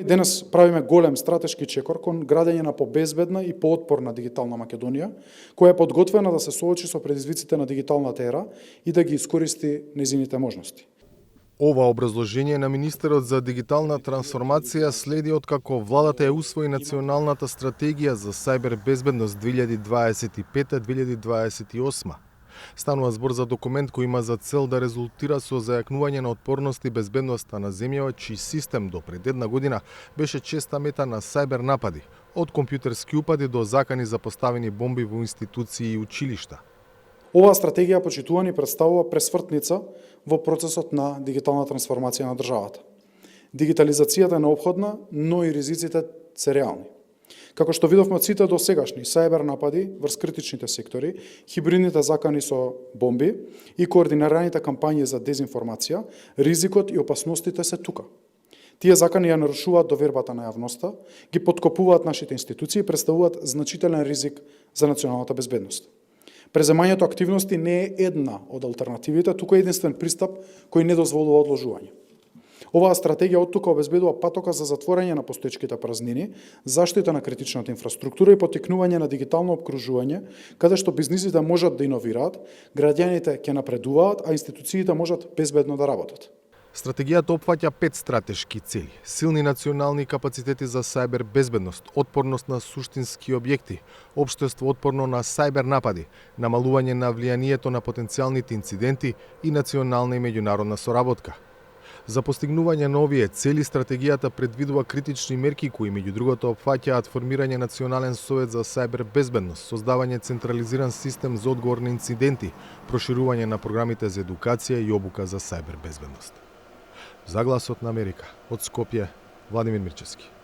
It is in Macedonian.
Денес правиме голем стратешки чекор кон градење на побезбедна и поотпорна дигитална Македонија, која е подготвена да се соочи со предизвиците на дигиталната ера и да ги искористи нејзините можности. Ова образложение на министерот за дигитална трансформација следи откако владата ја усвои националната стратегија за сајбер безбедност 2025-2028. Станува збор за документ кој има за цел да резултира со зајакнување на отпорност и безбедноста на земјава, чиј систем до пред една година беше честа мета на сајбер напади, од компјутерски упади до закани за поставени бомби во институции и училишта. Оваа стратегија, почитувани, представува пресвртница во процесот на дигитална трансформација на државата. Дигитализацијата е неопходна, но и ризиците се реални. Како што видовме од сите до сегашни сајбер напади врз критичните сектори, хибридните закани со бомби и координираните кампањи за дезинформација, ризикот и опасностите се тука. Тие закани ја нарушуваат довербата на јавноста, ги поткопуваат нашите институции и представуваат значителен ризик за националната безбедност. Преземањето активности не е една од алтернативите, туку е единствен пристап кој не дозволува одложување. Оваа стратегија оттука обезбедува патока за затворање на постоечките празнини, заштита на критичната инфраструктура и поттикнување на дигитално опкружување, каде што бизнисите можат да иновираат, граѓаните ќе напредуваат, а институциите можат безбедно да работат. Стратегијата опфаќа 5 стратешки цели: силни национални капацитети за сајбер безбедност, отпорност на суштински објекти, општество отпорно на сајбер напади, намалување на влијанието на потенцијалните инциденти и национална и меѓународна соработка. За постигнување на овие цели, стратегијата предвидува критични мерки кои меѓу другото опфаќаат формирање национален совет за сајбер безбедност, создавање централизиран систем за одговор на инциденти, проширување на програмите за едукација и обука за сајбер безбедност. За Гласот на Америка, од Скопје, Владимир Мирчевски.